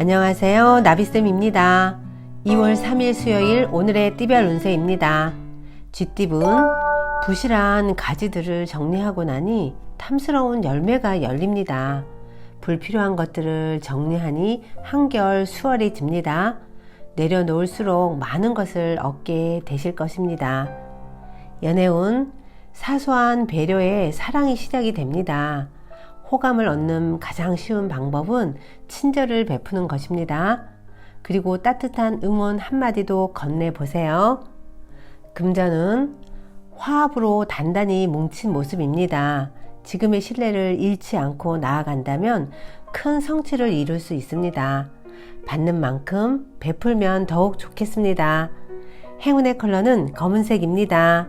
안녕하세요. 나비쌤입니다. 2월 3일 수요일 오늘의 띠별 운세입니다. 쥐띠분, 부실한 가지들을 정리하고 나니 탐스러운 열매가 열립니다. 불필요한 것들을 정리하니 한결 수월해집니다. 내려놓을수록 많은 것을 얻게 되실 것입니다. 연애운, 사소한 배려에 사랑이 시작이 됩니다. 호감을 얻는 가장 쉬운 방법은 친절을 베푸는 것입니다. 그리고 따뜻한 응원 한마디도 건네보세요. 금전은 화합으로 단단히 뭉친 모습입니다. 지금의 신뢰를 잃지 않고 나아간다면 큰 성취를 이룰 수 있습니다. 받는 만큼 베풀면 더욱 좋겠습니다. 행운의 컬러는 검은색입니다.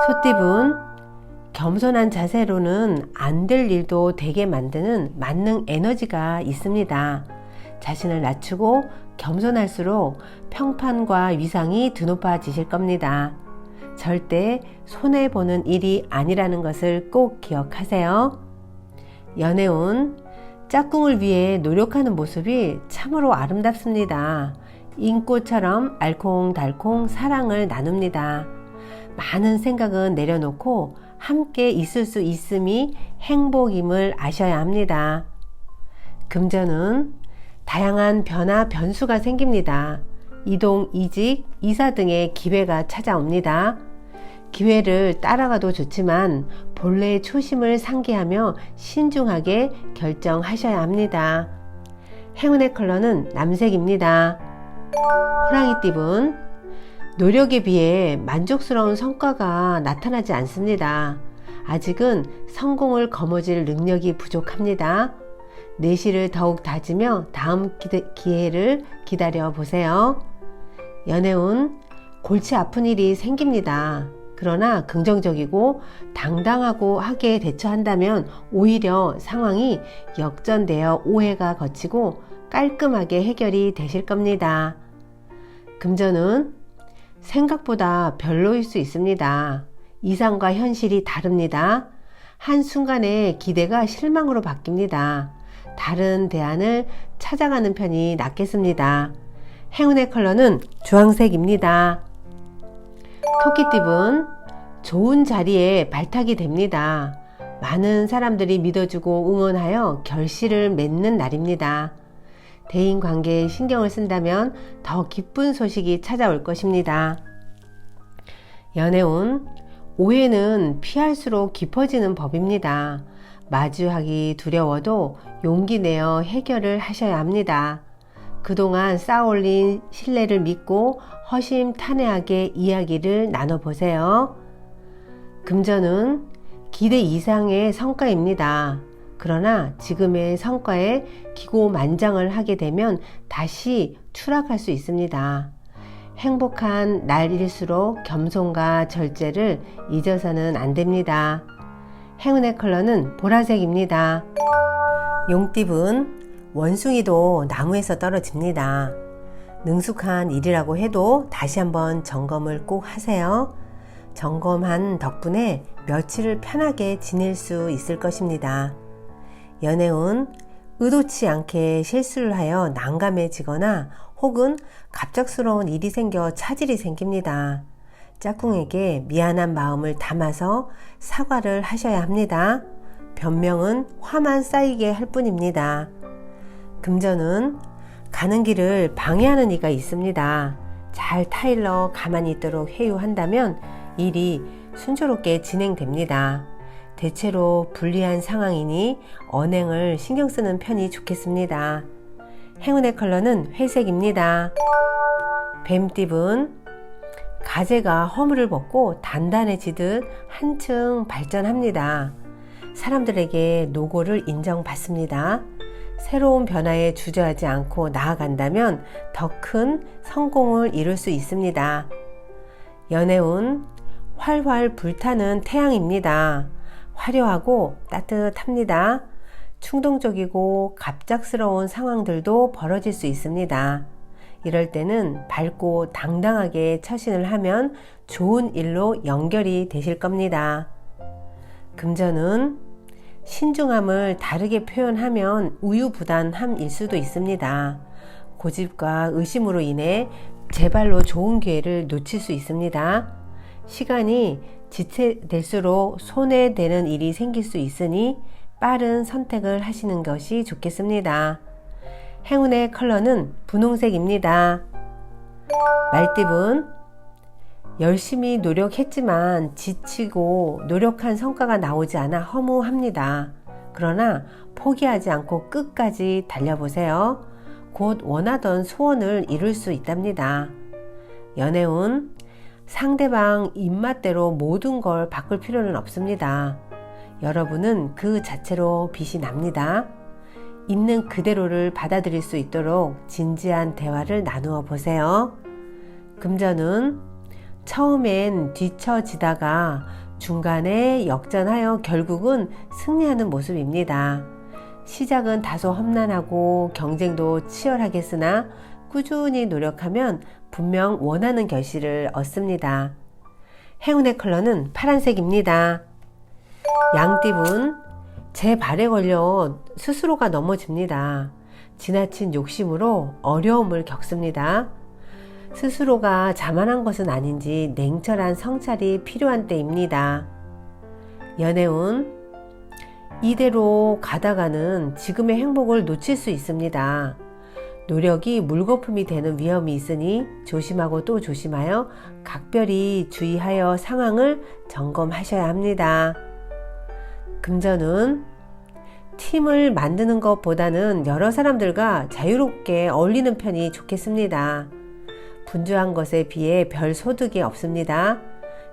소띠분, 겸손한 자세로는 안 될 일도 되게 만드는 만능 에너지가 있습니다. 자신을 낮추고 겸손할수록 평판과 위상이 드높아지실 겁니다. 절대 손해보는 일이 아니라는 것을 꼭 기억하세요. 연애운, 짝꿍을 위해 노력하는 모습이 참으로 아름답습니다. 인꽃처럼 알콩달콩 사랑을 나눕니다. 많은 생각은 내려놓고 함께 있을 수 있음이 행복임을 아셔야 합니다. 금전은 다양한 변화, 변수가 생깁니다. 이동, 이직, 이사 등의 기회가 찾아옵니다. 기회를 따라가도 좋지만 본래의 초심을 상기하며 신중하게 결정하셔야 합니다. 행운의 컬러는 남색입니다. 호랑이띠분, 노력에 비해 만족스러운 성과가 나타나지 않습니다. 아직은 성공을 거머쥘 능력이 부족합니다. 내실을 더욱 다지며 다음 기회를 기다려 보세요. 연애운, 골치 아픈 일이 생깁니다. 그러나 긍정적이고 당당하고 하게 대처한다면 오히려 상황이 역전되어 오해가 거치고 깔끔하게 해결이 되실 겁니다. 금전은 생각보다 별로일 수 있습니다. 이상과 현실이 다릅니다. 한순간에 기대가 실망으로 바뀝니다. 다른 대안을 찾아가는 편이 낫겠습니다. 행운의 컬러는 주황색입니다. 토끼띠분, 좋은 자리에 발탁이 됩니다. 많은 사람들이 믿어주고 응원하여 결실을 맺는 날입니다. 대인관계에 신경을 쓴다면 더 기쁜 소식이 찾아올 것입니다. 연애운, 오해는 피할수록 깊어지는 법입니다. 마주하기 두려워도 용기 내어 해결을 하셔야 합니다. 그동안 쌓아올린 신뢰를 믿고 허심탄회하게 이야기를 나눠보세요. 금전은 기대 이상의 성과입니다. 그러나 지금의 성과에 기고만장을 하게 되면 다시 추락할 수 있습니다. 행복한 날일수록 겸손과 절제를 잊어서는 안 됩니다. 행운의 컬러는 보라색입니다. 용띠분, 원숭이도 나무에서 떨어집니다. 능숙한 일이라고 해도 다시 한번 점검을 꼭 하세요. 점검한 덕분에 며칠을 편하게 지낼 수 있을 것입니다. 연애운, 의도치 않게 실수를 하여 난감해지거나 혹은 갑작스러운 일이 생겨 차질이 생깁니다. 짝꿍에게 미안한 마음을 담아서 사과를 하셔야 합니다. 변명은 화만 쌓이게 할 뿐입니다. 금전은 가는 길을 방해하는 이가 있습니다. 잘 타일러 가만히 있도록 회유한다면 일이 순조롭게 진행됩니다. 대체로 불리한 상황이니 언행을 신경 쓰는 편이 좋겠습니다. 행운의 컬러는 회색입니다. 뱀띠분, 가재가 허물을 벗고 단단해지듯 한층 발전합니다. 사람들에게 노고를 인정받습니다. 새로운 변화에 주저하지 않고 나아간다면 더 큰 성공을 이룰 수 있습니다. 연애운, 활활 불타는 태양입니다. 화려하고 따뜻합니다. 충동적이고 갑작스러운 상황들도 벌어질 수 있습니다. 이럴 때는 밝고 당당하게 처신을 하면 좋은 일로 연결이 되실 겁니다. 금전은 신중함을 다르게 표현하면 우유부단함일 수도 있습니다. 고집과 의심으로 인해 제발로 좋은 기회를 놓칠 수 있습니다. 시간이 지체될수록 손해되는 일이 생길 수 있으니 빠른 선택을 하시는 것이 좋겠습니다. 행운의 컬러는 분홍색입니다. 말띠분, 열심히 노력했지만 지치고 노력한 성과가 나오지 않아 허무합니다. 그러나 포기하지 않고 끝까지 달려보세요. 곧 원하던 소원을 이룰 수 있답니다. 연애운, 상대방 입맛대로 모든 걸 바꿀 필요는 없습니다. 여러분은 그 자체로 빛이 납니다. 있는 그대로를 받아들일 수 있도록 진지한 대화를 나누어 보세요. 금전운, 처음엔 뒤처지다가 중간에 역전하여 결국은 승리하는 모습입니다. 시작은 다소 험난하고 경쟁도 치열하겠으나 꾸준히 노력하면 분명 원하는 결실을 얻습니다. 행운의 컬러는 파란색입니다. 양띠분, 제 발에 걸려 스스로가 넘어집니다. 지나친 욕심으로 어려움을 겪습니다. 스스로가 자만한 것은 아닌지 냉철한 성찰이 필요한 때입니다. 연애운, 이대로 가다가는 지금의 행복을 놓칠 수 있습니다. 노력이 물거품이 되는 위험이 있으니 조심하고 또 조심하여 각별히 주의하여 상황을 점검하셔야 합니다. 금전운, 팀을 만드는 것보다는 여러 사람들과 자유롭게 어울리는 편이 좋겠습니다. 분주한 것에 비해 별 소득이 없습니다.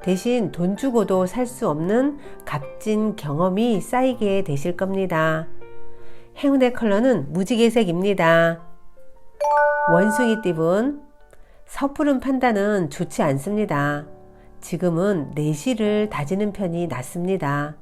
대신 돈 주고도 살 수 없는 값진 경험이 쌓이게 되실 겁니다. 행운의 컬러는 무지개색입니다. 원숭이띠분, 섣부른 판단은 좋지 않습니다. 지금은 내실을 다지는 편이 낫습니다.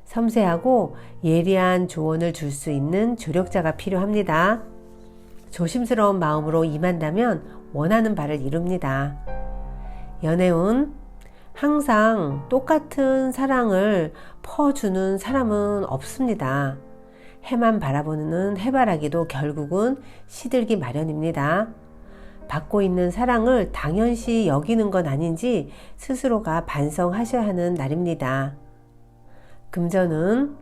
섬세하고 예리한 조언을 줄 수 있는 조력자가 필요합니다. 조심스러운 마음으로 임한다면 원하는 바를 이룹니다. 연애운, 항상 똑같은 사랑을 퍼주는 사람은 없습니다. 해만 바라보는 해바라기도 결국은 시들기 마련입니다. 받고 있는 사랑을 당연시 여기는 건 아닌지 스스로가 반성하셔야 하는 날입니다. 금전은,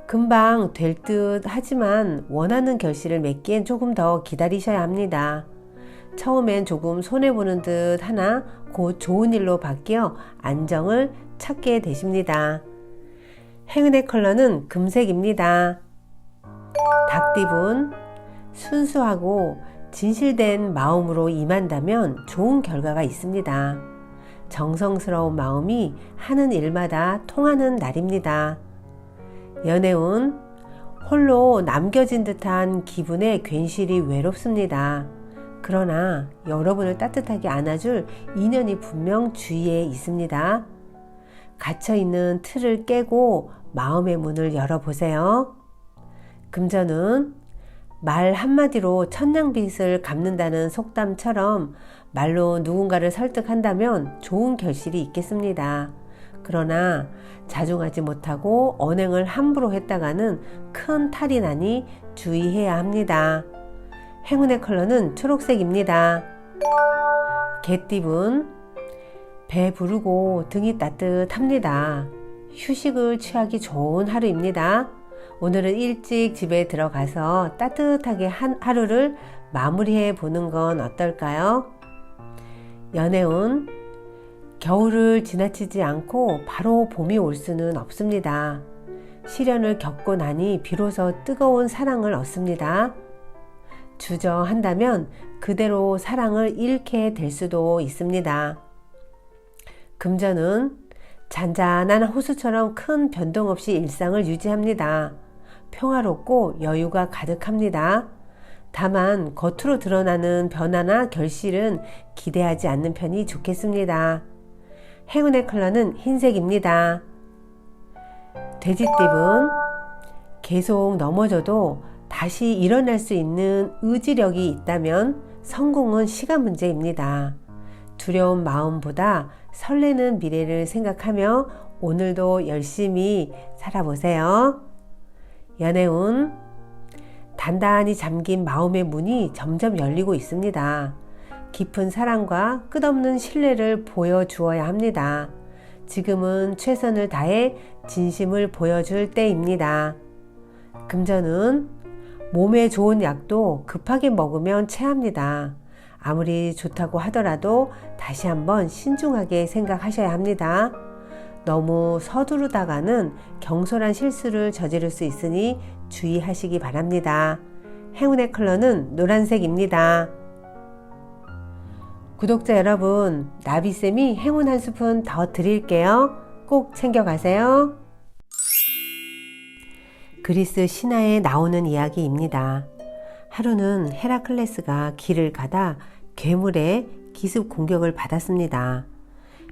금방 될 듯 하지만 원하는 결실을 맺기엔 조금 더 기다리셔야 합니다. 처음엔 조금 손해보는 듯 하나 곧 좋은 일로 바뀌어 안정을 찾게 되십니다. 행운의 컬러는 금색입니다. 닭띠분, 순수하고 진실된 마음으로 임한다면 좋은 결과가 있습니다. 정성스러운 마음이 하는 일마다 통하는 날입니다. 연애운, 홀로 남겨진 듯한 기분에 괜시리 외롭습니다. 그러나 여러분을 따뜻하게 안아줄 인연이 분명 주위에 있습니다. 갇혀있는 틀을 깨고 마음의 문을 열어보세요. 금전은, 말 한마디로 천냥빚을 갚는다는 속담처럼 말로 누군가를 설득한다면 좋은 결실이 있겠습니다. 그러나 자중하지 못하고 언행을 함부로 했다가는 큰 탈이 나니 주의해야 합니다. 행운의 컬러는 초록색입니다. 개띠분, 배 부르고 등이 따뜻합니다. 휴식을 취하기 좋은 하루입니다. 오늘은 일찍 집에 들어가서 따뜻하게 하루를 마무리해 보는 건 어떨까요? 연애운, 겨울을 지나치지 않고 바로 봄이 올 수는 없습니다. 시련을 겪고 나니 비로소 뜨거운 사랑을 얻습니다. 주저한다면 그대로 사랑을 잃게 될 수도 있습니다. 금전은, 잔잔한 호수처럼 큰 변동 없이 일상을 유지합니다. 평화롭고 여유가 가득합니다. 다만 겉으로 드러나는 변화나 결실은 기대하지 않는 편이 좋겠습니다. 행운의 컬러는 흰색입니다. 돼지띠분, 계속 넘어져도 다시 일어날 수 있는 의지력이 있다면 성공은 시간 문제입니다. 두려운 마음보다 설레는 미래를 생각하며 오늘도 열심히 살아보세요. 연애운, 단단히 잠긴 마음의 문이 점점 열리고 있습니다. 깊은 사랑과 끝없는 신뢰를 보여주어야 합니다. 지금은 최선을 다해 진심을 보여줄 때입니다. 금전운, 몸에 좋은 약도 급하게 먹으면 체합니다. 아무리 좋다고 하더라도 다시 한번 신중하게 생각하셔야 합니다. 너무 서두르다가는 경솔한 실수를 저지를 수 있으니 주의하시기 바랍니다. 행운의 컬러는 노란색입니다. 구독자 여러분, 나비쌤이 행운 한 스푼 더 드릴게요. 꼭 챙겨가세요. 그리스 신화에 나오는 이야기입니다. 하루는 헤라클레스가 길을 가다 괴물의 기습 공격을 받았습니다.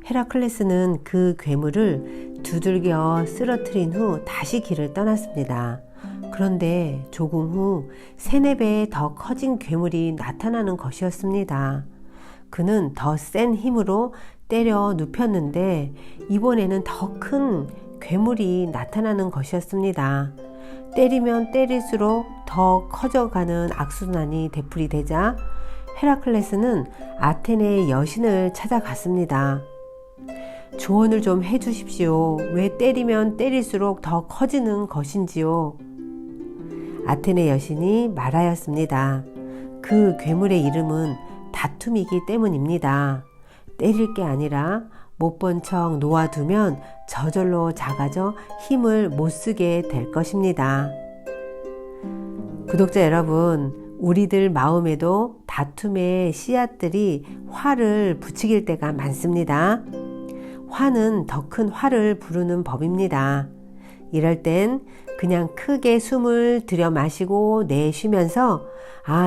헤라클레스는 그 괴물을 두들겨 쓰러뜨린 후 다시 길을 떠났습니다. 그런데 조금 후 3~4배 더 커진 괴물이 나타나는 것이었습니다. 그는 더 센 힘으로 때려 눕혔는데 이번에는 더 큰 괴물이 나타나는 것이었습니다. 때리면 때릴수록 더 커져가는 악순환이 되풀이되자 헤라클레스는 아테네의 여신을 찾아갔습니다. 조언을 좀 해주십시오. 왜 때리면 때릴수록 더 커지는 것인지요? 아테네 여신이 말하였습니다. 그 괴물의 이름은 다툼이기 때문입니다. 때릴 게 아니라 못 본 척 놓아두면 저절로 작아져 힘을 못 쓰게 될 것입니다. 구독자 여러분, 우리들 마음에도 다툼의 씨앗들이 화를 부추길 때가 많습니다. 화는 더 큰 화를 부르는 법입니다. 이럴 땐 그냥 크게 숨을 들여 마시고 내쉬면서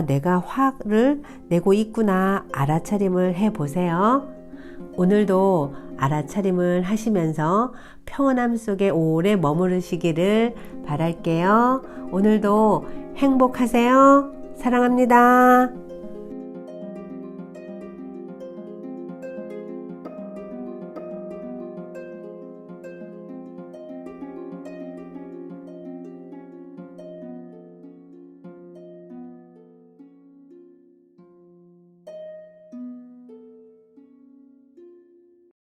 내가 화를 내고 있구나 알아차림을 해보세요. 오늘도 알아차림을 하시면서 평온함 속에 오래 머무르시기를 바랄게요. 오늘도 행복하세요. 사랑합니다.